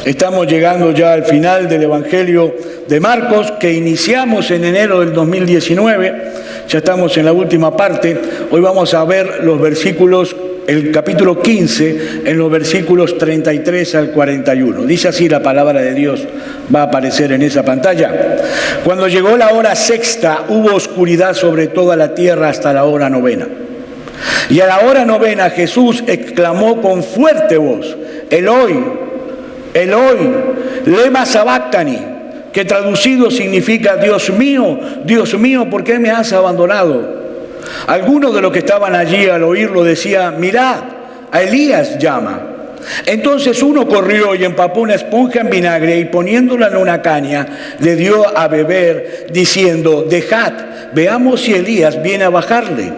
Estamos llegando ya al final del Evangelio de Marcos, que iniciamos en enero del 2019. Ya estamos en la última parte. Hoy vamos a ver los versículos, el capítulo 15, en los versículos 33 al 41. Dice así la palabra de Dios, va a aparecer en esa pantalla. Cuando llegó la hora sexta, hubo oscuridad sobre toda la tierra hasta la hora novena. Y a la hora novena Jesús exclamó con fuerte voz: Eloi, Eloi, lema sabactani, que traducido significa: Dios mío, ¿por qué me has abandonado? Algunos de los que estaban allí al oírlo decían: mirad, a Elías llama. Entonces uno corrió y empapó una esponja en vinagre y poniéndola en una caña le dio a beber, diciendo: dejad, veamos si Elías viene a bajarle.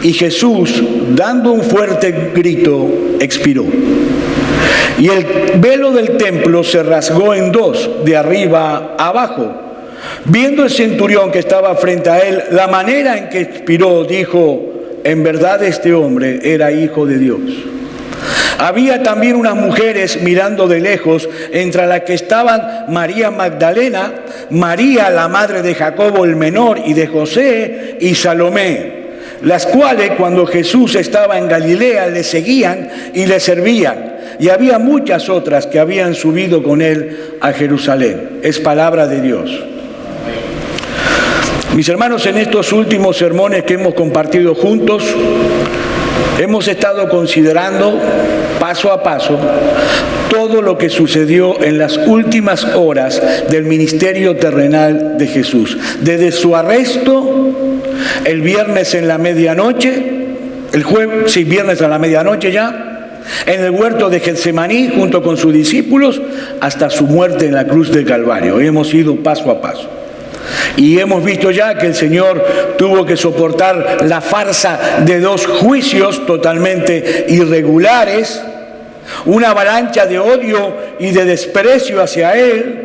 Y Jesús, dando un fuerte grito, expiró. Y el velo del templo se rasgó en dos, de arriba a abajo. Viendo el centurión que estaba frente a él la manera en que expiró, dijo: en verdad este hombre era hijo de Dios. Había también unas mujeres mirando de lejos, entre las que estaban María Magdalena, María la madre de Jacobo el menor y de José, y Salomé, las cuales cuando Jesús estaba en Galilea le seguían y le servían. Y había muchas otras que habían subido con él a Jerusalén. Es palabra de Dios. Mis hermanos, en estos últimos sermones que hemos compartido juntos, hemos estado considerando paso a paso todo lo que sucedió en las últimas horas del ministerio terrenal de Jesús. Desde su arresto, el viernes en la medianoche, viernes a la medianoche ya, en el huerto de Getsemaní junto con sus discípulos, hasta su muerte en la cruz del Calvario. Hemos ido paso a paso. Y hemos visto ya que el Señor tuvo que soportar la farsa de dos juicios totalmente irregulares, una avalancha de odio y de desprecio hacia Él.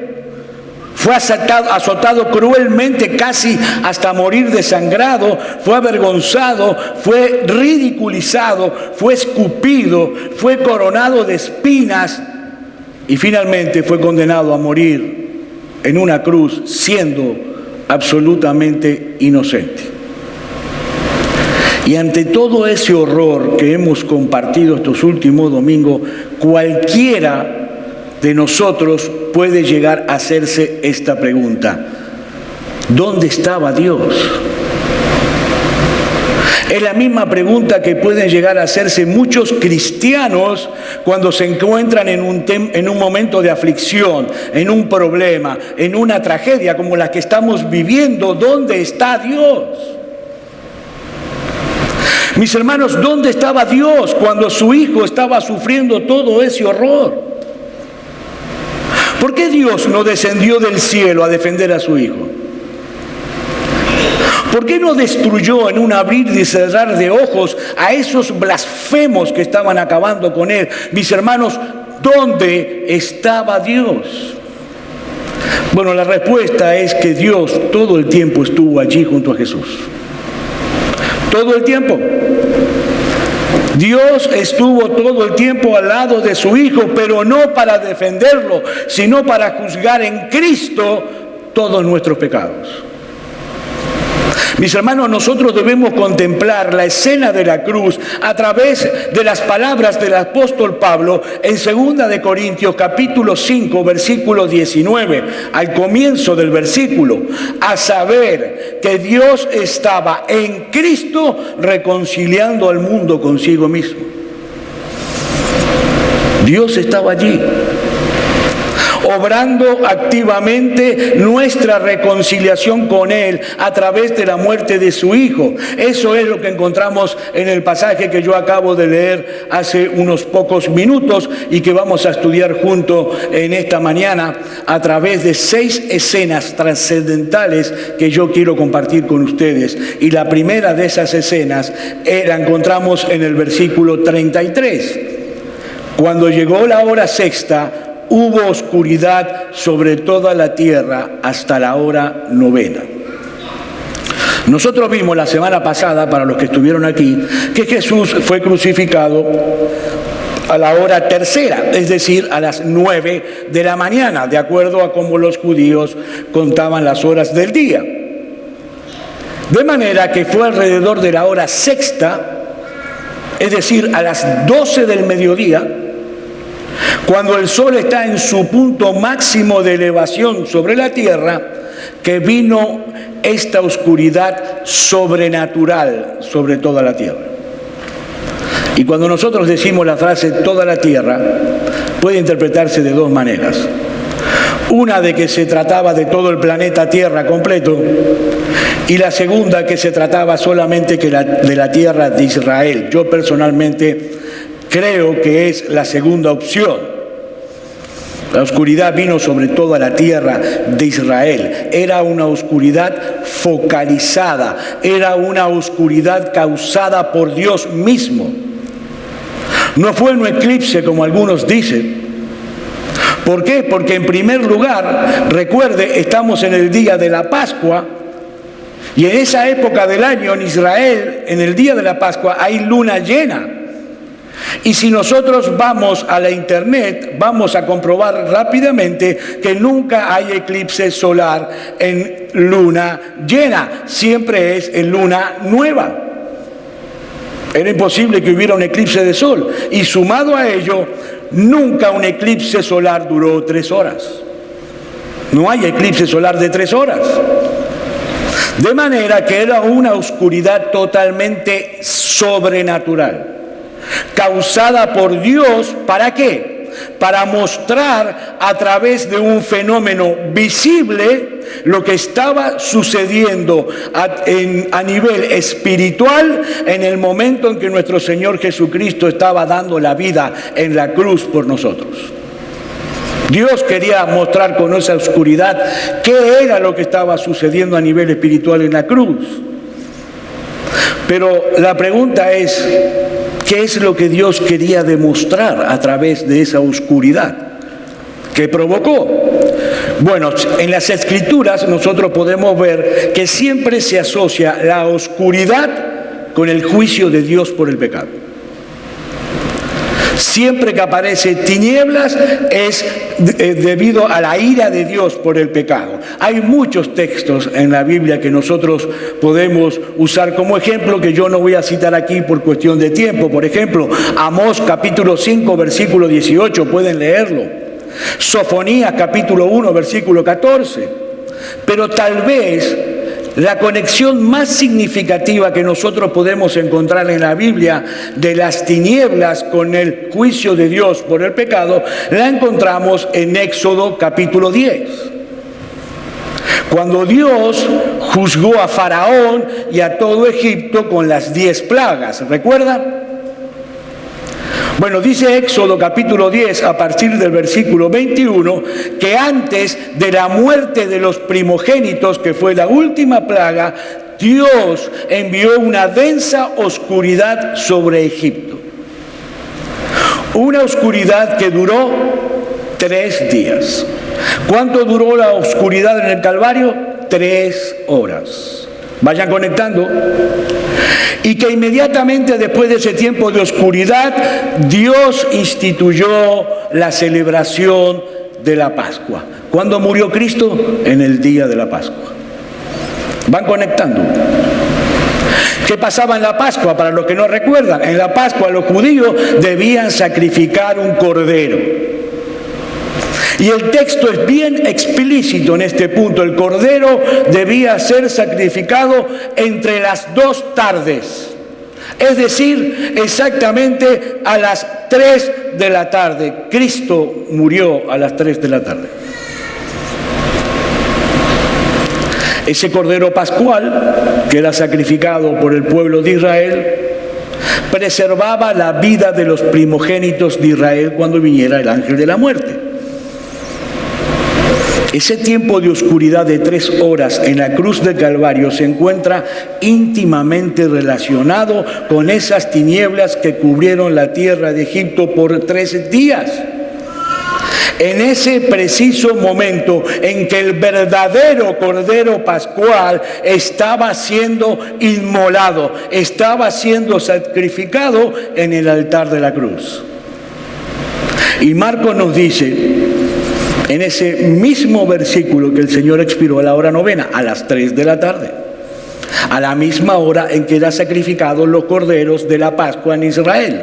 Fue azotado cruelmente, casi hasta morir desangrado, fue avergonzado, fue ridiculizado, fue escupido, fue coronado de espinas y finalmente fue condenado a morir en una cruz siendo absolutamente inocente. Y ante todo ese horror que hemos compartido estos últimos domingos, cualquiera de nosotros puede llegar a hacerse esta pregunta: ¿dónde estaba Dios? Es la misma pregunta que pueden llegar a hacerse muchos cristianos cuando se encuentran en un momento de aflicción, en un problema, en una tragedia como la que estamos viviendo. ¿Dónde está Dios? Mis hermanos, ¿dónde estaba Dios cuando su Hijo estaba sufriendo todo ese horror? ¿Por qué Dios no descendió del cielo a defender a su Hijo? ¿Por qué no destruyó en un abrir y cerrar de ojos a esos blasfemos que estaban acabando con Él? Mis hermanos, ¿dónde estaba Dios? Bueno, la respuesta es que Dios todo el tiempo estuvo allí junto a Jesús. Todo el tiempo. Dios estuvo todo el tiempo al lado de su Hijo, pero no para defenderlo, sino para juzgar en Cristo todos nuestros pecados. Mis hermanos, nosotros debemos contemplar la escena de la cruz a través de las palabras del apóstol Pablo en 2 de Corintios capítulo 5, versículo 19, al comienzo del versículo, a saber que Dios estaba en Cristo reconciliando al mundo consigo mismo. Dios estaba allí, obrando activamente nuestra reconciliación con Él a través de la muerte de su Hijo. Eso es lo que encontramos en el pasaje que yo acabo de leer hace unos pocos minutos y que vamos a estudiar junto en esta mañana a través de 6 escenas trascendentales que yo quiero compartir con ustedes. Y la primera de esas escenas la encontramos en el versículo 33. Cuando llegó la hora sexta, hubo oscuridad sobre toda la tierra hasta la hora novena. Nosotros vimos la semana pasada, para los que estuvieron aquí, que Jesús fue crucificado a la hora tercera, es decir, a las 9 de la mañana, de acuerdo a cómo los judíos contaban las horas del día. De manera que fue alrededor de la hora sexta, es decir, a las 12 del mediodía, cuando el sol está en su punto máximo de elevación sobre la tierra, que vino esta oscuridad sobrenatural sobre toda la tierra. Y cuando nosotros decimos la frase toda la tierra, puede interpretarse de dos maneras. Una, de que se trataba de todo el planeta Tierra completo, y la segunda, que se trataba solamente de la tierra de Israel. Yo personalmente creo que es la segunda opción. La oscuridad vino sobre toda la tierra de Israel. Era una oscuridad focalizada, era una oscuridad causada por Dios mismo. No fue un eclipse como algunos dicen. ¿Por qué? Porque en primer lugar, recuerde, estamos en el día de la Pascua, y en esa época del año en Israel, en el día de la Pascua, hay luna llena. Y si nosotros vamos a la internet, vamos a comprobar rápidamente que nunca hay eclipse solar en luna llena, siempre es en luna nueva. Era imposible que hubiera un eclipse de sol, y sumado a ello, nunca un eclipse solar duró 3 horas. No hay eclipse solar de 3 horas. De manera que era una oscuridad totalmente sobrenatural, causada por Dios, ¿para qué? Para mostrar a través de un fenómeno visible lo que estaba sucediendo a nivel espiritual en el momento en que nuestro Señor Jesucristo estaba dando la vida en la cruz por nosotros. Dios quería mostrar con esa oscuridad qué era lo que estaba sucediendo a nivel espiritual en la cruz. Pero la pregunta es, ¿qué es lo que Dios quería demostrar a través de esa oscuridad? ¿Qué provocó? Bueno, en las Escrituras nosotros podemos ver que siempre se asocia la oscuridad con el juicio de Dios por el pecado. Siempre que aparece tinieblas es debido a la ira de Dios por el pecado. Hay muchos textos en la Biblia que nosotros podemos usar como ejemplo, que yo no voy a citar aquí por cuestión de tiempo. Por ejemplo, Amós capítulo 5 versículo 18, pueden leerlo. Sofonías capítulo 1 versículo 14. Pero tal vez la conexión más significativa que nosotros podemos encontrar en la Biblia de las tinieblas con el juicio de Dios por el pecado, la encontramos en Éxodo capítulo 10. Cuando Dios juzgó a Faraón y a todo Egipto con las 10 plagas, ¿recuerdan? Bueno, dice Éxodo capítulo 10 a partir del versículo 21 que antes de la muerte de los primogénitos, que fue la última plaga, Dios envió una densa oscuridad sobre Egipto. Una oscuridad que duró 3 días. ¿Cuánto duró la oscuridad en el Calvario? 3 horas. Vayan conectando. Y que inmediatamente después de ese tiempo de oscuridad, Dios instituyó la celebración de la Pascua. ¿Cuándo murió Cristo? En el día de la Pascua. Van conectando. ¿Qué pasaba en la Pascua? Para los que no recuerdan, en la Pascua los judíos debían sacrificar un cordero. Y el texto es bien explícito en este punto. El cordero debía ser sacrificado entre las 2 tardes. Es decir, exactamente a las 3 de la tarde. Cristo murió a las 3 de la tarde. Ese cordero pascual, que era sacrificado por el pueblo de Israel, preservaba la vida de los primogénitos de Israel cuando viniera el ángel de la muerte. Ese tiempo de oscuridad de 3 horas en la cruz del Calvario se encuentra íntimamente relacionado con esas tinieblas que cubrieron la tierra de Egipto por 3 días. En ese preciso momento en que el verdadero Cordero Pascual estaba siendo inmolado, estaba siendo sacrificado en el altar de la cruz. Y Marcos nos dice, en ese mismo versículo, que el Señor expiró a la hora novena, a las 3 de la tarde, a la misma hora en que eran sacrificados los corderos de la Pascua en Israel.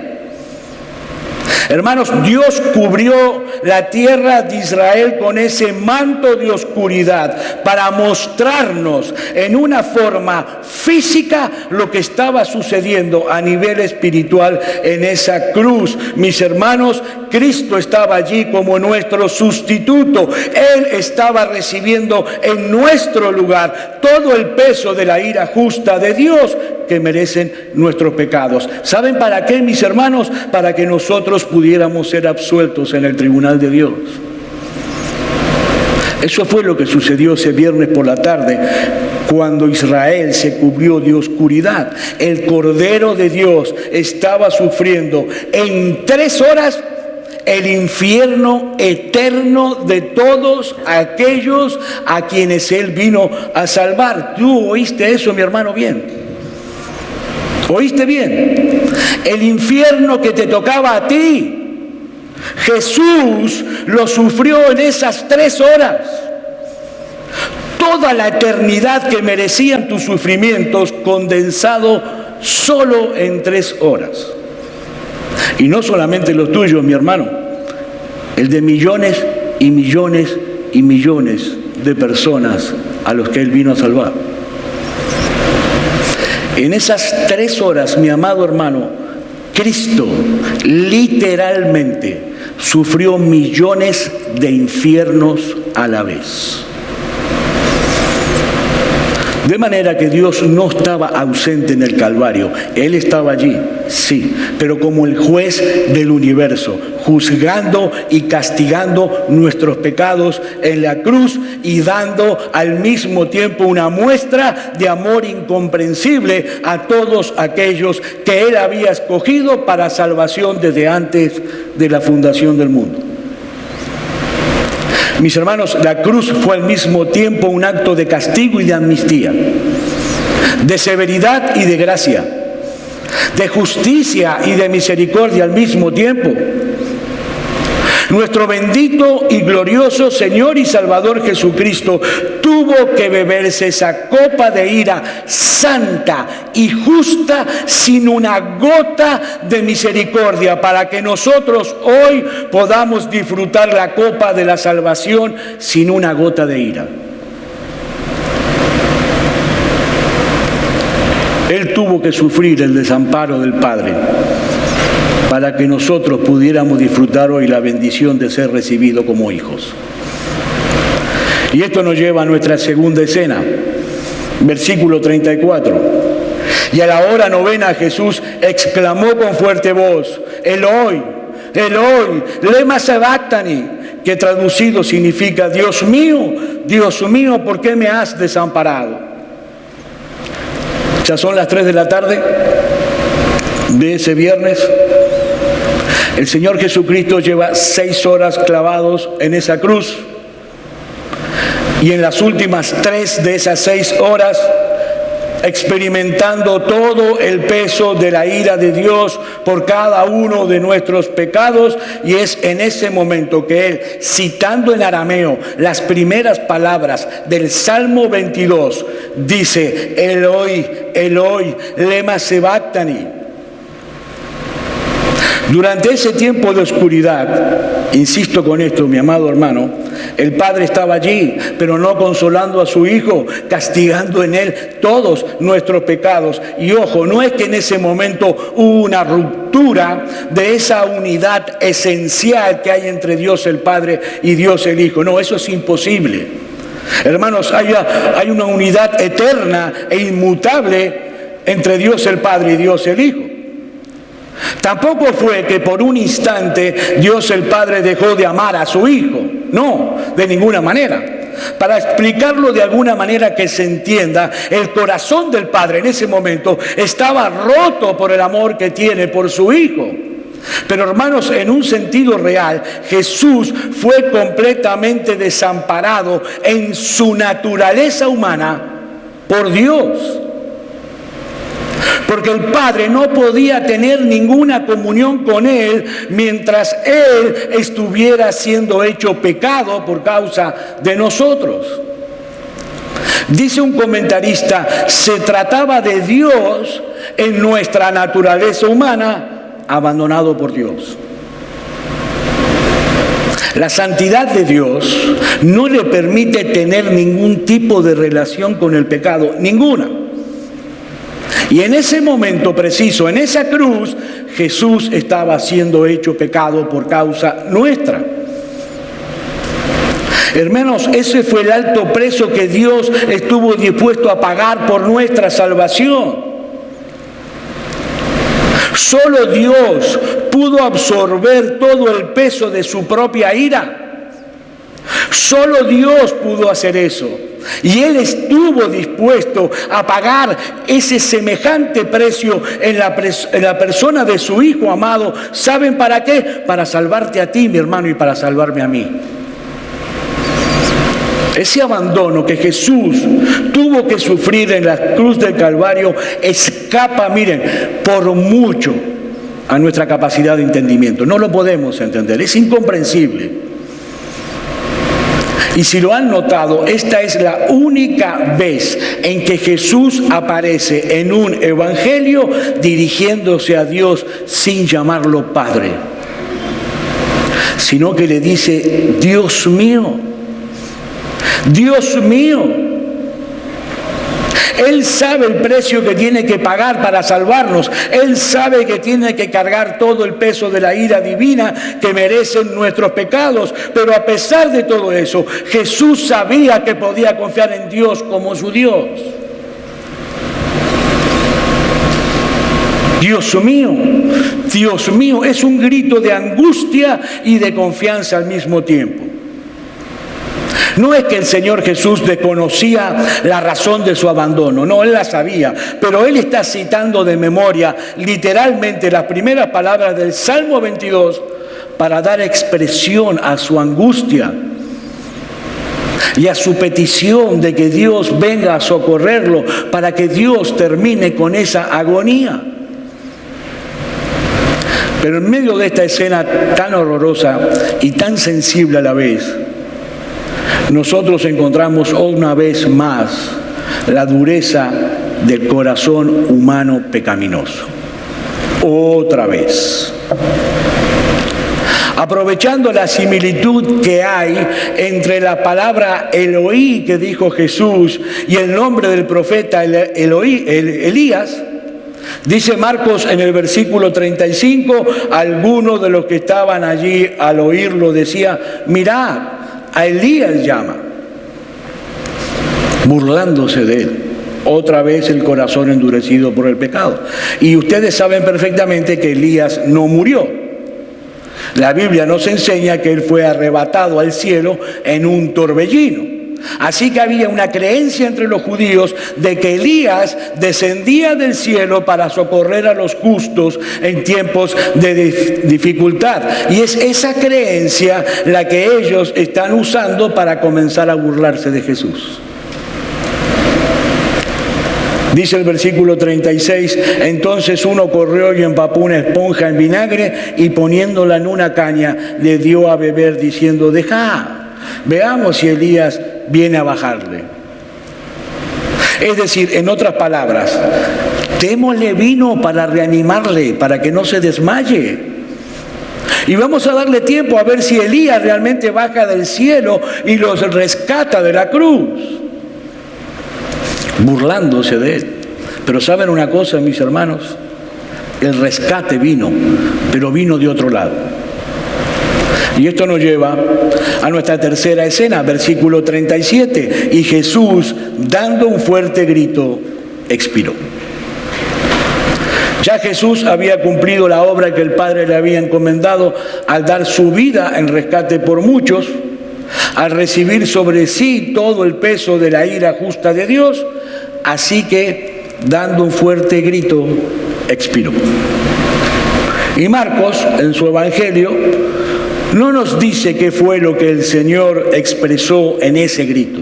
Hermanos, Dios cubrió la tierra de Israel con ese manto de oscuridad para mostrarnos en una forma física lo que estaba sucediendo a nivel espiritual en esa cruz. Mis hermanos, Cristo estaba allí como nuestro sustituto. Él estaba recibiendo en nuestro lugar todo el peso de la ira justa de Dios que merecen nuestros pecados. ¿Saben para qué, mis hermanos? Para que nosotros pudiéramos ser absueltos en el tribunal de Dios. Eso fue lo que sucedió ese viernes por la tarde, cuando Israel se cubrió de oscuridad. El Cordero de Dios estaba sufriendo en 3 horas el infierno eterno de todos aquellos a quienes Él vino a salvar. ¿Tú oíste eso, mi hermano, bien? ¿Oíste bien? El infierno que te tocaba a ti, Jesús lo sufrió en esas 3 horas. Toda la eternidad que merecían tus sufrimientos, condensado solo en 3 horas. Y no solamente los tuyos, mi hermano, el de millones y millones y millones de personas a los que Él vino a salvar. En esas 3 horas, mi amado hermano, Cristo literalmente sufrió millones de infiernos a la vez. De manera que Dios no estaba ausente en el Calvario. Él estaba allí, sí, pero como el juez del universo, juzgando y castigando nuestros pecados en la cruz y dando al mismo tiempo una muestra de amor incomprensible a todos aquellos que Él había escogido para salvación desde antes de la fundación del mundo. Mis hermanos, la cruz fue al mismo tiempo un acto de castigo y de amnistía, de severidad y de gracia, de justicia y de misericordia al mismo tiempo. Nuestro bendito y glorioso Señor y Salvador Jesucristo tuvo que beberse esa copa de ira santa y justa sin una gota de misericordia, para que nosotros hoy podamos disfrutar la copa de la salvación sin una gota de ira. Él tuvo que sufrir el desamparo del Padre para que nosotros pudiéramos disfrutar hoy la bendición de ser recibidos como hijos. Y esto nos lleva a nuestra segunda escena, versículo 34. Y a la hora novena Jesús exclamó con fuerte voz: Eloi, Eloi, lema sabactani, que traducido significa: Dios mío, ¿por qué me has desamparado? Ya son las 3 de la tarde de ese viernes. El Señor Jesucristo lleva 6 horas clavados en esa cruz, y en las últimas 3 de esas 6 horas experimentando todo el peso de la ira de Dios por cada uno de nuestros pecados. Y es en ese momento que Él, citando en arameo las primeras palabras del Salmo 22, dice: Eloi, Eloi, lema sabactani. Durante ese tiempo de oscuridad, insisto con esto, mi amado hermano, el Padre estaba allí, pero no consolando a su Hijo, castigando en Él todos nuestros pecados. Y ojo, no es que en ese momento hubo una ruptura de esa unidad esencial que hay entre Dios el Padre y Dios el Hijo. No, eso es imposible. Hermanos, hay una unidad eterna e inmutable entre Dios el Padre y Dios el Hijo. Tampoco fue que por un instante Dios el Padre dejó de amar a su Hijo. No, de ninguna manera. Para explicarlo de alguna manera que se entienda, el corazón del Padre en ese momento estaba roto por el amor que tiene por su Hijo. Pero hermanos, en un sentido real, Jesús fue completamente desamparado en su naturaleza humana por Dios. porque el Padre no podía tener ninguna comunión con Él mientras Él estuviera siendo hecho pecado por causa de nosotros. Dice un comentarista, se trataba de Dios en nuestra naturaleza humana, abandonado por Dios. La santidad de Dios no le permite tener ningún tipo de relación con el pecado, ninguna. Y en ese momento preciso, en esa cruz, Jesús estaba siendo hecho pecado por causa nuestra. Hermanos, ese fue el alto precio que Dios estuvo dispuesto a pagar por nuestra salvación. Solo Dios pudo absorber todo el peso de su propia ira. Solo Dios pudo hacer eso. Y Él estuvo dispuesto a pagar ese semejante precio en la persona de su Hijo amado. ¿Saben para qué? Para salvarte a ti, mi hermano, y para salvarme a mí. Ese abandono que Jesús tuvo que sufrir en la cruz del Calvario escapa, miren, por mucho a nuestra capacidad de entendimiento. No lo podemos entender, es incomprensible. Y si lo han notado, esta es la única vez en que Jesús aparece en un evangelio dirigiéndose a Dios sin llamarlo Padre, sino que le dice, Dios mío, Dios mío. Él sabe el precio que tiene que pagar para salvarnos. Él sabe que tiene que cargar todo el peso de la ira divina que merecen nuestros pecados. Pero a pesar de todo eso, Jesús sabía que podía confiar en Dios como su Dios. Dios mío, es un grito de angustia y de confianza al mismo tiempo. No es que el Señor Jesús desconocía la razón de su abandono, no, Él la sabía, pero Él está citando de memoria literalmente las primeras palabras del Salmo 22 para dar expresión a su angustia y a su petición de que Dios venga a socorrerlo para que Dios termine con esa agonía. Pero en medio de esta escena tan horrorosa y tan sensible a la vez, nosotros encontramos una vez más la dureza del corazón humano pecaminoso. Otra vez. Aprovechando la similitud que hay entre la palabra Eloí que dijo Jesús y el nombre del profeta Elías, dice Marcos en el versículo 35, algunos de los que estaban allí al oírlo decía, mirad, a Elías llama, burlándose de él. Otra vez el corazón endurecido por el pecado. Y ustedes saben perfectamente que Elías no murió. La Biblia nos enseña que él fue arrebatado al cielo en un torbellino. Así que había una creencia entre los judíos de que Elías descendía del cielo para socorrer a los justos en tiempos de dificultad. Y es esa creencia la que ellos están usando para comenzar a burlarse de Jesús. Dice el versículo 36, entonces uno corrió y empapó una esponja en vinagre y poniéndola en una caña le dio a beber diciendo, dejad, veamos si Elías viene a bajarle. Es decir, en otras palabras, démosle vino para reanimarle, para que no se desmaye. Y vamos a darle tiempo a ver si Elías realmente baja del cielo y los rescata de la cruz. Burlándose de él. Pero ¿saben una cosa, mis hermanos? El rescate vino, pero vino de otro lado. Y esto nos lleva a nuestra tercera escena, versículo 37. Y Jesús, dando un fuerte grito, expiró. Ya Jesús había cumplido la obra que el Padre le había encomendado al dar su vida en rescate por muchos, al recibir sobre sí todo el peso de la ira justa de Dios. Así que, dando un fuerte grito, expiró. Y Marcos, en su evangelio, no nos dice qué fue lo que el Señor expresó en ese grito.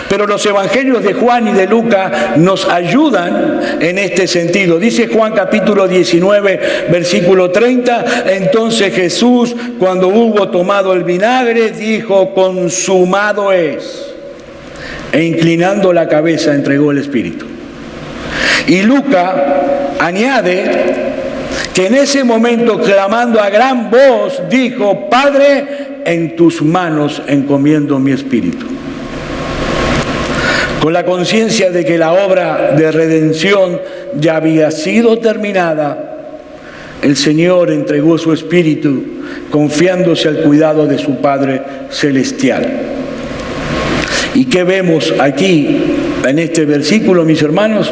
Pero los evangelios de Juan y de Lucas nos ayudan en este sentido. Dice Juan capítulo 19, versículo 30, entonces Jesús, cuando hubo tomado el vinagre, dijo, consumado es. E inclinando la cabeza entregó el Espíritu. Y Lucas añade que en ese momento, clamando a gran voz, dijo, Padre, en tus manos encomiendo mi espíritu. Con la conciencia de que la obra de redención ya había sido terminada, el Señor entregó su espíritu, confiándose al cuidado de su Padre Celestial. ¿Y qué vemos aquí en este versículo, mis hermanos?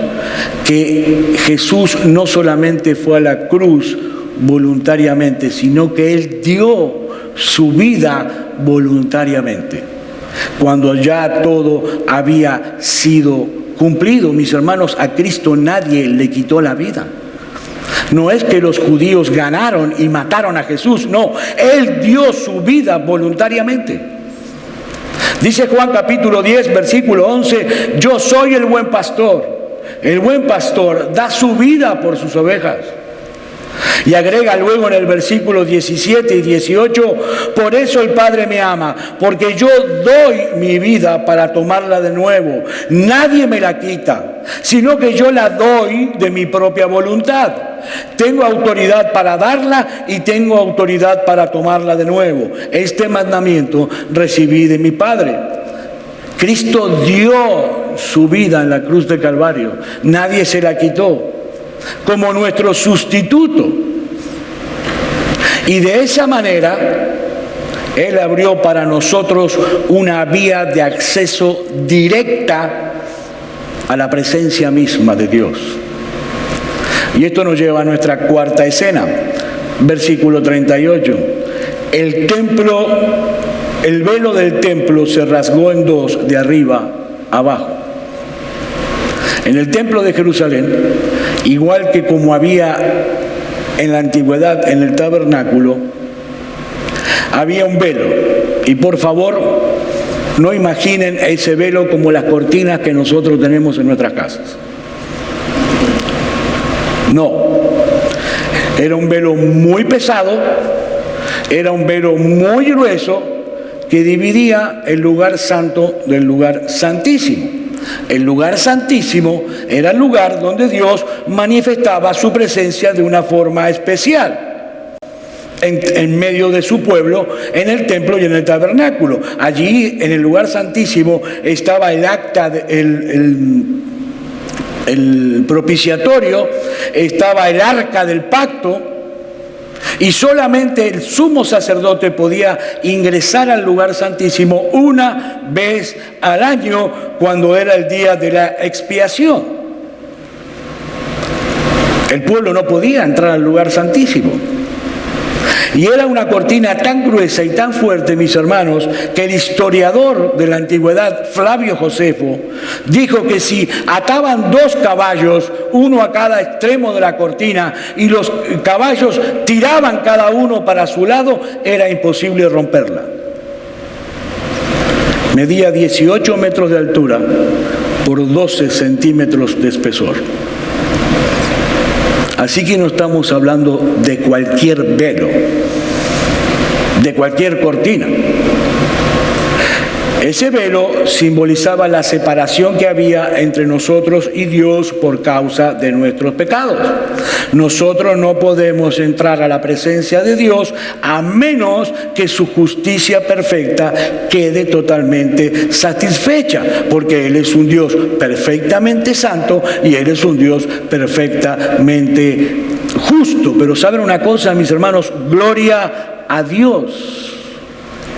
Que Jesús no solamente fue a la cruz voluntariamente, sino que Él dio su vida voluntariamente. Cuando ya todo había sido cumplido, mis hermanos, a Cristo nadie le quitó la vida. No es que los judíos ganaron y mataron a Jesús, no, Él dio su vida voluntariamente. Dice Juan capítulo 10, versículo 11, yo soy el buen pastor. El buen pastor da su vida por sus ovejas. Y agrega luego en el versículo 17 y 18, por eso el Padre me ama, porque yo doy mi vida para tomarla de nuevo. Nadie me la quita, sino que yo la doy de mi propia voluntad. Tengo autoridad para darla y tengo autoridad para tomarla de nuevo. Este mandamiento recibí de mi Padre. Cristo dio su vida en la cruz de Calvario. Nadie se la quitó. Como nuestro sustituto. Y de esa manera, Él abrió para nosotros una vía de acceso directa a la presencia misma de Dios. Y esto nos lleva a nuestra cuarta escena, versículo 38. El velo del templo se rasgó en dos, de arriba a abajo. En el templo de Jerusalén, igual que como había en la antigüedad en el tabernáculo, había un velo. Y por favor, no imaginen ese velo como las cortinas que nosotros tenemos en nuestras casas. No, era un velo muy pesado, era un velo muy grueso que dividía el lugar santo del lugar santísimo. El lugar santísimo era el lugar donde Dios manifestaba su presencia de una forma especial en medio de su pueblo, en el templo y en el tabernáculo. Allí, en el lugar santísimo, estaba el acta, el propiciatorio, estaba el arca del pacto, y solamente el sumo sacerdote podía ingresar al lugar santísimo una vez al año, cuando era el día de la expiación. El pueblo no podía entrar al lugar santísimo. Y era una cortina tan gruesa y tan fuerte, mis hermanos, que el historiador de la antigüedad, Flavio Josefo, dijo que si ataban dos caballos, uno a cada extremo de la cortina, y los caballos tiraban cada uno para su lado, era imposible romperla. Medía 18 metros de altura por 12 centímetros de espesor. Así que no estamos hablando de cualquier velo, de cualquier cortina. Ese velo simbolizaba la separación que había entre nosotros y Dios por causa de nuestros pecados. Nosotros no podemos entrar a la presencia de Dios a menos que su justicia perfecta quede totalmente satisfecha, porque Él es un Dios perfectamente santo y Él es un Dios perfectamente justo. Pero ¿saben una cosa, mis hermanos? Gloria a Dios.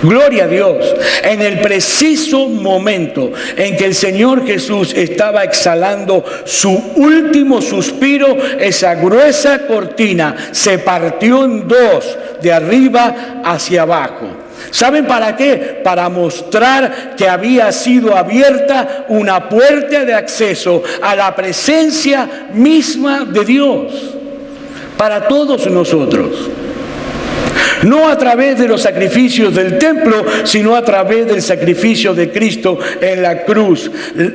Gloria a Dios. En el preciso momento en que el Señor Jesús estaba exhalando su último suspiro, esa gruesa cortina se partió en dos, de arriba hacia abajo. ¿Saben para qué? Para mostrar que había sido abierta una puerta de acceso a la presencia misma de Dios para todos nosotros. No a través de los sacrificios del templo, sino a través del sacrificio de Cristo en la cruz.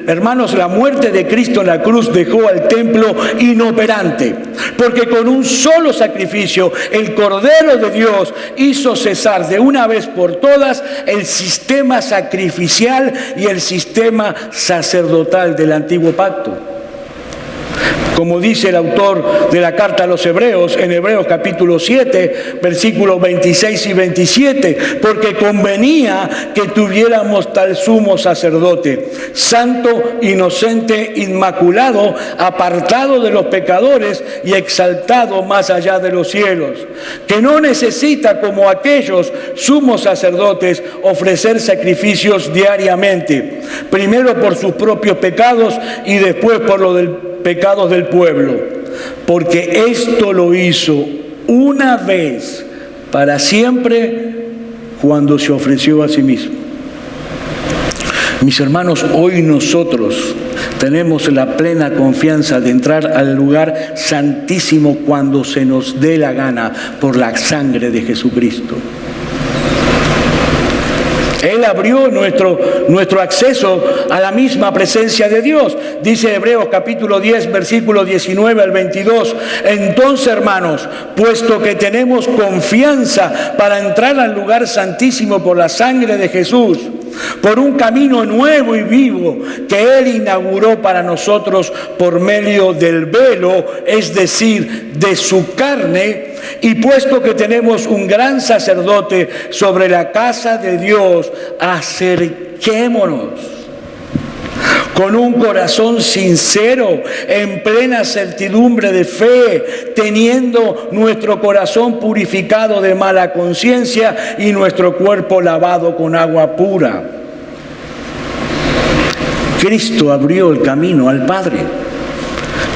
Hermanos, la muerte de Cristo en la cruz dejó al templo inoperante, porque con un solo sacrificio, el Cordero de Dios hizo cesar de una vez por todas el sistema sacrificial y el sistema sacerdotal del antiguo pacto. Como dice el autor de la carta a los Hebreos, en Hebreos capítulo 7, versículos 26 y 27, porque convenía que tuviéramos tal sumo sacerdote, santo, inocente, inmaculado, apartado de los pecadores y exaltado más allá de los cielos, que no necesita, como aquellos sumos sacerdotes, ofrecer sacrificios diariamente, primero por sus propios pecados y después por los pecados del pueblo, porque esto lo hizo una vez para siempre cuando se ofreció a sí mismo. Mis hermanos, hoy nosotros tenemos la plena confianza de entrar al lugar santísimo cuando se nos dé la gana por la sangre de Jesucristo. Él abrió nuestro acceso a la misma presencia de Dios. Dice Hebreos capítulo 10, versículo 19 al 22. Entonces, hermanos, puesto que tenemos confianza para entrar al lugar santísimo por la sangre de Jesús, por un camino nuevo y vivo que Él inauguró para nosotros por medio del velo, es decir, de su carne, y puesto que tenemos un gran sacerdote sobre la casa de Dios, acerquémonos con un corazón sincero, en plena certidumbre de fe, teniendo nuestro corazón purificado de mala conciencia y nuestro cuerpo lavado con agua pura. Cristo abrió el camino al Padre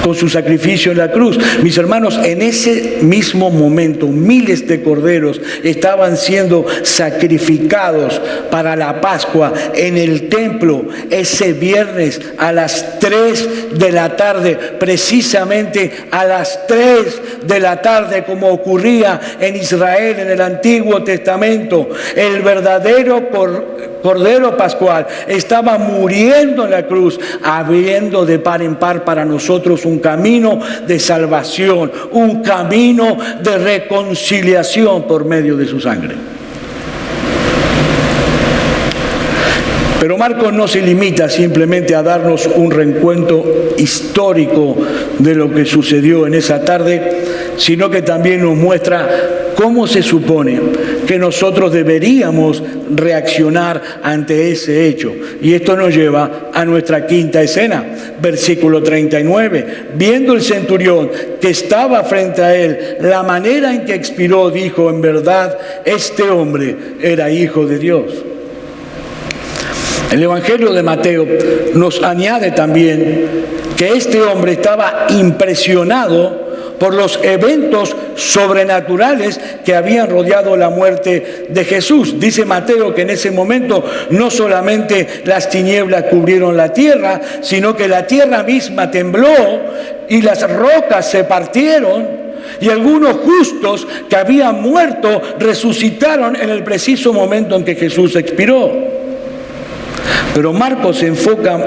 con su sacrificio en la cruz. Mis hermanos, en ese mismo momento, miles de corderos estaban siendo sacrificados para la Pascua en el templo ese viernes a las 3 de la tarde, precisamente a las 3 de la tarde, como ocurría en Israel en el Antiguo Testamento. El verdadero Cordero Pascual estaba muriendo en la cruz, abriendo de par en par para nosotros un camino de salvación, un camino de reconciliación por medio de su sangre. Pero Marcos no se limita simplemente a darnos un recuento histórico de lo que sucedió en esa tarde, sino que también nos muestra cómo se supone que nosotros deberíamos reaccionar ante ese hecho. Y esto nos lleva a nuestra quinta escena, versículo 39. Viendo el centurión que estaba frente a él la manera en que expiró, dijo: en verdad, este hombre era hijo de Dios. El Evangelio de Mateo nos añade también que este hombre estaba impresionado por los eventos sobrenaturales que habían rodeado la muerte de Jesús. Dice Mateo que en ese momento no solamente las tinieblas cubrieron la tierra, sino que la tierra misma tembló y las rocas se partieron, y algunos justos que habían muerto resucitaron en el preciso momento en que Jesús expiró. Pero Marcos se enfoca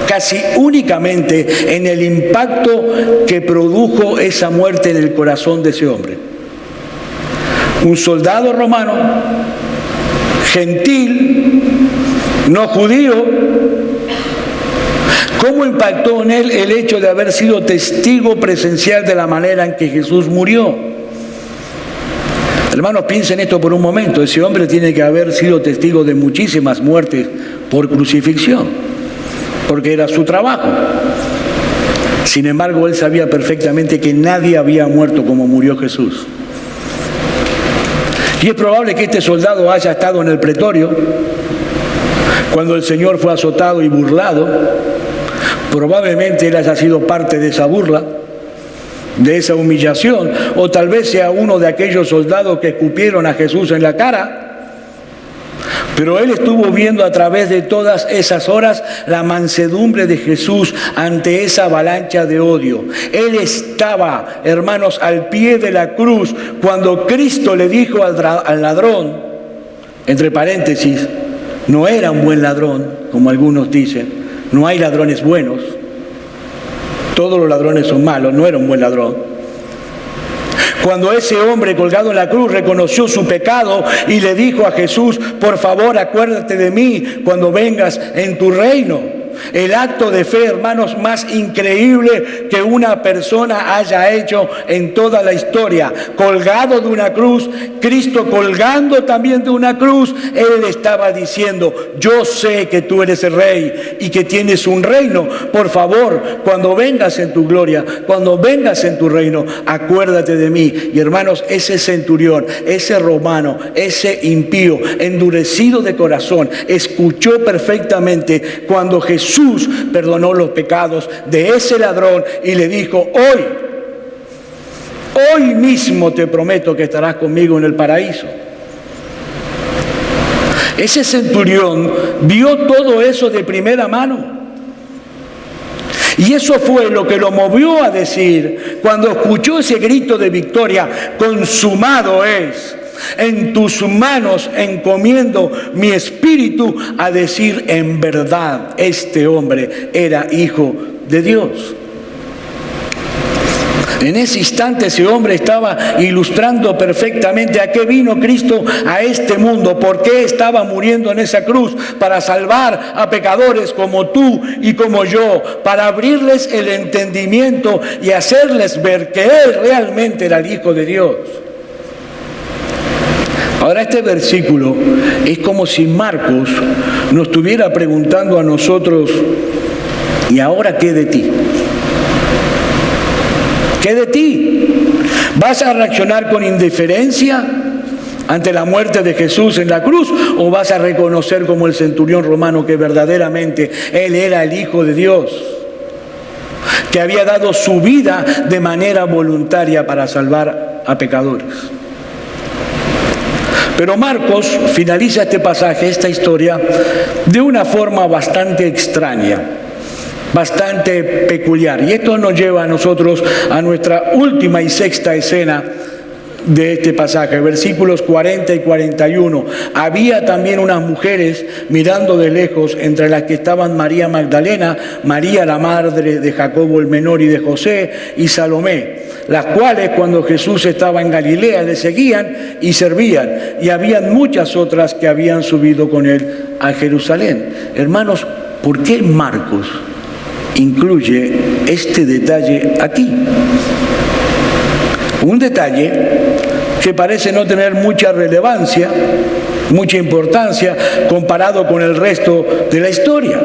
casi únicamente en el impacto que produjo esa muerte en el corazón de ese hombre. Un soldado romano, gentil, no judío. ¿Cómo impactó en él el hecho de haber sido testigo presencial de la manera en que Jesús murió? Hermanos, piensen esto por un momento. Ese hombre tiene que haber sido testigo de muchísimas muertes por crucifixión, porque era su trabajo. Sin embargo, él sabía perfectamente que nadie había muerto como murió Jesús. Y es probable que este soldado haya estado en el pretorio cuando el Señor fue azotado y burlado. Probablemente él haya sido parte de esa burla, de esa humillación, o tal vez sea uno de aquellos soldados que escupieron a Jesús en la cara. Pero él estuvo viendo a través de todas esas horas la mansedumbre de Jesús ante esa avalancha de odio. Él estaba, hermanos, al pie de la cruz cuando Cristo le dijo al ladrón, entre paréntesis, no era un buen ladrón, como algunos dicen, no hay ladrones buenos, todos los ladrones son malos, no era un buen ladrón. Cuando ese hombre colgado en la cruz reconoció su pecado y le dijo a Jesús, por favor, acuérdate de mí cuando vengas en tu reino. El acto de fe, hermanos, más increíble que una persona haya hecho en toda la historia. Colgado de una cruz, Cristo colgando también de una cruz, Él estaba diciendo, yo sé que tú eres el rey y que tienes un reino. Por favor, cuando vengas en tu gloria, cuando vengas en tu reino, acuérdate de mí. Y hermanos, ese centurión, ese romano, ese impío, endurecido de corazón, escuchó perfectamente cuando Jesús perdonó los pecados de ese ladrón y le dijo, hoy mismo te prometo que estarás conmigo en el paraíso. Ese centurión vio todo eso de primera mano. Y eso fue lo que lo movió a decir, cuando escuchó ese grito de victoria, consumado es. En tus manos encomiendo mi espíritu, a decir, en verdad, este hombre era hijo de Dios. En ese instante ese hombre estaba ilustrando perfectamente a qué vino Cristo a este mundo, por qué estaba muriendo en esa cruz, para salvar a pecadores como tú y como yo, para abrirles el entendimiento y hacerles ver que Él realmente era el Hijo de Dios. Ahora este versículo es como si Marcos nos estuviera preguntando a nosotros, ¿y ahora qué de ti? ¿Qué de ti? ¿Vas a reaccionar con indiferencia ante la muerte de Jesús en la cruz? ¿O vas a reconocer como el centurión romano que verdaderamente Él era el Hijo de Dios, que había dado su vida de manera voluntaria para salvar a pecadores? Pero Marcos finaliza este pasaje, esta historia, de una forma bastante extraña, bastante peculiar. Y esto nos lleva a nosotros a nuestra última y sexta escena de este pasaje, versículos 40 y 41. Había también unas mujeres mirando de lejos, entre las que estaban María Magdalena, María la madre de Jacobo el menor y de José, y Salomé, las cuales cuando Jesús estaba en Galilea le seguían y servían, y habían muchas otras que habían subido con él a Jerusalén. Hermanos, ¿por qué Marcos incluye este detalle aquí? Un detalle que parece no tener mucha relevancia, mucha importancia comparado con el resto de la historia.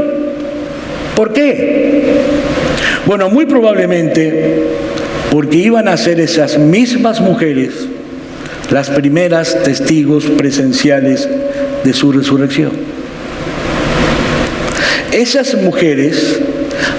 ¿Por qué? Bueno, muy probablemente porque iban a ser esas mismas mujeres las primeras testigos presenciales de su resurrección. Esas mujeres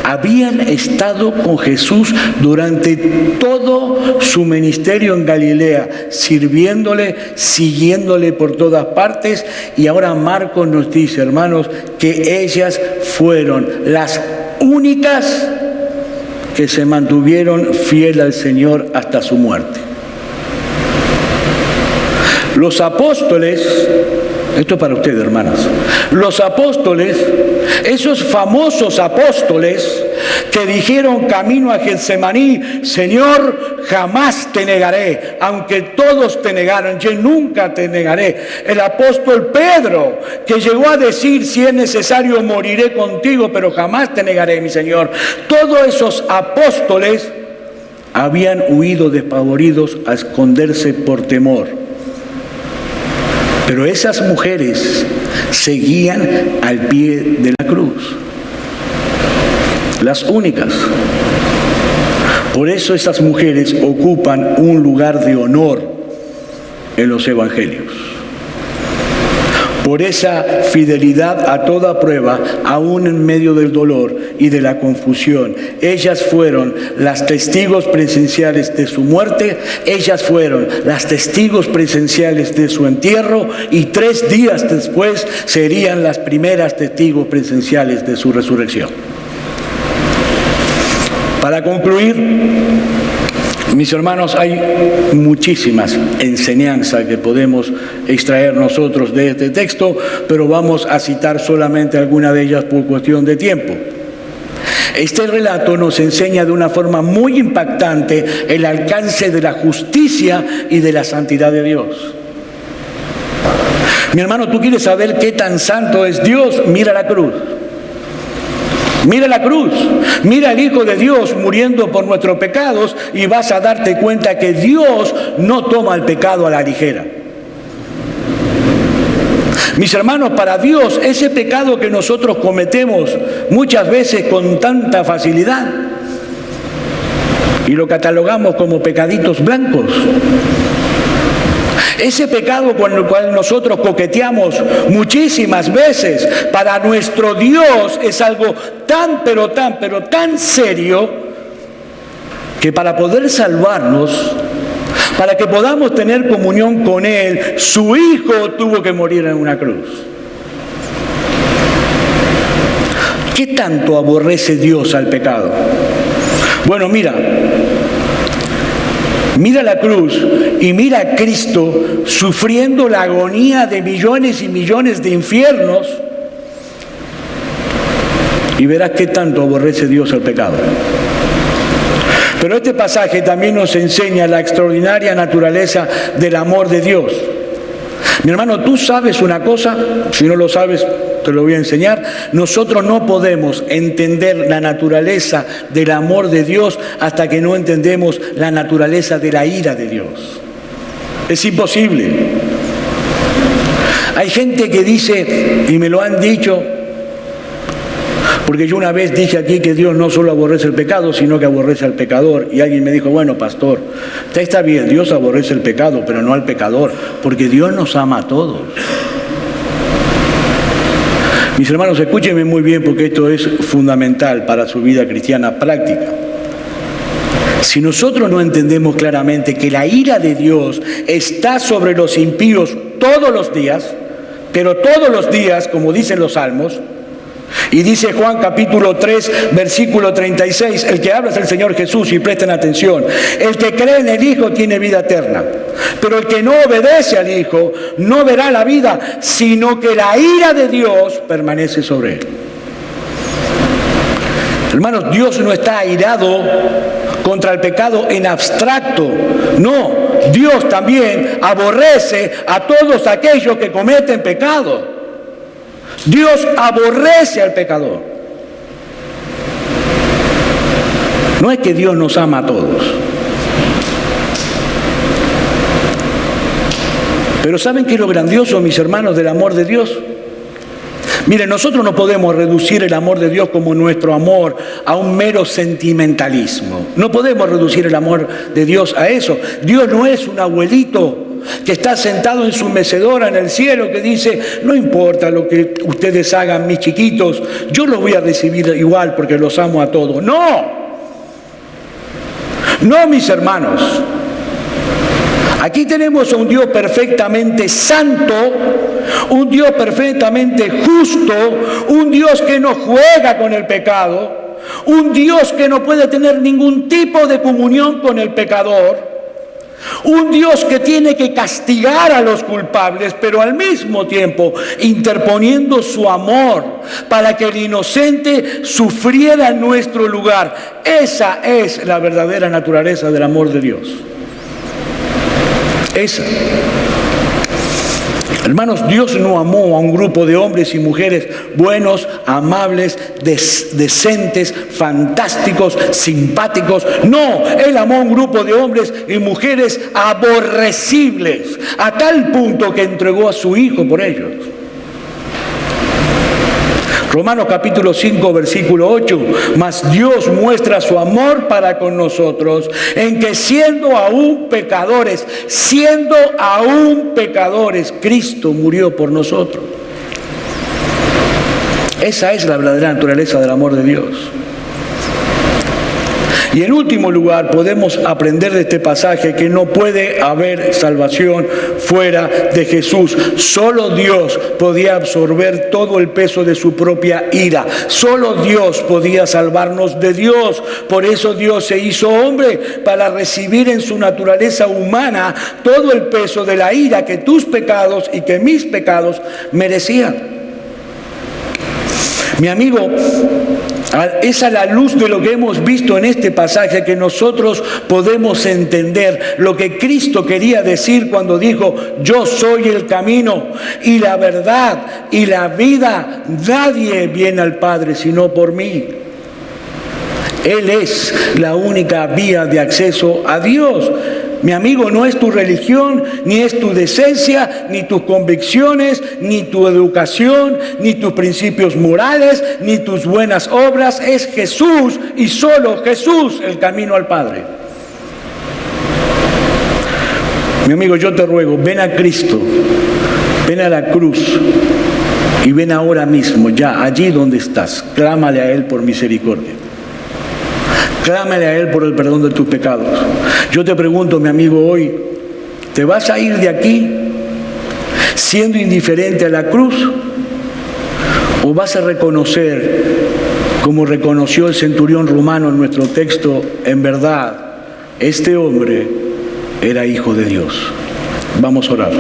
habían estado con Jesús durante todo su ministerio en Galilea, sirviéndole, siguiéndole por todas partes, y ahora Marcos nos dice, hermanos, que ellas fueron las únicas que se mantuvieron fiel al Señor hasta su muerte. Los apóstoles, esto es para ustedes, hermanas, los apóstoles, esos famosos apóstoles que dijeron camino a Getsemaní, Señor, jamás te negaré, aunque todos te negaron, yo nunca te negaré. El apóstol Pedro, que llegó a decir, si es necesario moriré contigo, pero jamás te negaré, mi Señor. Todos esos apóstoles habían huido despavoridos a esconderse por temor. Pero esas mujeres seguían al pie de la cruz. Las únicas. Por eso esas mujeres ocupan un lugar de honor en los evangelios. Por esa fidelidad a toda prueba, aún en medio del dolor y de la confusión. Ellas fueron las testigos presenciales de su muerte, ellas fueron las testigos presenciales de su entierro y 3 días después serían las primeras testigos presenciales de su resurrección. Para concluir, mis hermanos, hay muchísimas enseñanzas que podemos extraer nosotros de este texto, pero vamos a citar solamente algunas de ellas por cuestión de tiempo. Este relato nos enseña de una forma muy impactante el alcance de la justicia y de la santidad de Dios. Mi hermano, ¿tú quieres saber qué tan santo es Dios? Mira la cruz. Mira la cruz, mira al Hijo de Dios muriendo por nuestros pecados y vas a darte cuenta que Dios no toma el pecado a la ligera. Mis hermanos, para Dios ese pecado que nosotros cometemos muchas veces con tanta facilidad y lo catalogamos como pecaditos blancos, ese pecado con el cual nosotros coqueteamos muchísimas veces, para nuestro Dios es algo tan, pero tan serio, que para poder salvarnos, para que podamos tener comunión con Él, su Hijo tuvo que morir en una cruz. ¿Qué tanto aborrece Dios al pecado? Bueno, mira la cruz y mira a Cristo sufriendo la agonía de millones y millones de infiernos y verás qué tanto aborrece Dios al pecado. Pero este pasaje también nos enseña la extraordinaria naturaleza del amor de Dios. Mi hermano, tú sabes una cosa, si no lo sabes, te lo voy a enseñar. Nosotros no podemos entender la naturaleza del amor de Dios hasta que no entendemos la naturaleza de la ira de Dios. Es imposible. Hay gente que dice, y me lo han dicho, porque yo una vez dije aquí que Dios no solo aborrece el pecado, sino que aborrece al pecador. Y alguien me dijo, bueno, pastor, está bien, Dios aborrece el pecado, pero no al pecador, porque Dios nos ama a todos. Mis hermanos, escúchenme muy bien porque esto es fundamental para su vida cristiana práctica. Si nosotros no entendemos claramente que la ira de Dios está sobre los impíos todos los días, pero todos los días, como dicen los salmos, y dice Juan capítulo 3, versículo 36, el que habla es el Señor Jesús, y presten atención, el que cree en el Hijo tiene vida eterna, pero el que no obedece al Hijo no verá la vida, sino que la ira de Dios permanece sobre él. Hermanos, Dios no está airado contra el pecado en abstracto, no, Dios también aborrece a todos aquellos que cometen pecado. Dios aborrece al pecador. No es que Dios nos ama a todos. Pero ¿saben qué es lo grandioso, mis hermanos, del amor de Dios? Miren, nosotros no podemos reducir el amor de Dios como nuestro amor a un mero sentimentalismo. No podemos reducir el amor de Dios a eso. Dios no es un abuelito que está sentado en su mecedora en el cielo, que dice, no importa lo que ustedes hagan, mis chiquitos, yo los voy a recibir igual porque los amo a todos. No, mis hermanos. Aquí tenemos a un Dios perfectamente santo, un Dios perfectamente justo, un Dios que no juega con el pecado, un Dios que no puede tener ningún tipo de comunión con el pecador, un Dios que tiene que castigar a los culpables, pero al mismo tiempo interponiendo su amor para que el inocente sufriera en nuestro lugar. Esa es la verdadera naturaleza del amor de Dios. Esa. Hermanos, Dios no amó a un grupo de hombres y mujeres buenos, amables, decentes, fantásticos, simpáticos. No, Él amó a un grupo de hombres y mujeres aborrecibles, a tal punto que entregó a su Hijo por ellos. Romanos capítulo 5, versículo 8, mas Dios muestra su amor para con nosotros en que siendo aún pecadores, Cristo murió por nosotros. Esa es la verdadera naturaleza del amor de Dios. Y en último lugar, podemos aprender de este pasaje que no puede haber salvación fuera de Jesús. Solo Dios podía absorber todo el peso de su propia ira. Solo Dios podía salvarnos de Dios. Por eso Dios se hizo hombre, para recibir en su naturaleza humana todo el peso de la ira que tus pecados y que mis pecados merecían. Mi amigo, es a la luz de lo que hemos visto en este pasaje que nosotros podemos entender lo que Cristo quería decir cuando dijo: yo soy el camino y la verdad y la vida. Nadie viene al Padre sino por mí. Él es la única vía de acceso a Dios. Mi amigo, no es tu religión, ni es tu decencia, ni tus convicciones, ni tu educación, ni tus principios morales, ni tus buenas obras. Es Jesús y solo Jesús el camino al Padre. Mi amigo, yo te ruego, ven a Cristo, ven a la cruz y ven ahora mismo, ya, allí donde estás. Clámale a Él por misericordia. Clámale a Él por el perdón de tus pecados. Yo te pregunto, mi amigo, hoy, ¿te vas a ir de aquí siendo indiferente a la cruz? ¿O vas a reconocer, como reconoció el centurión romano en nuestro texto, en verdad, este hombre era hijo de Dios? Vamos a orar.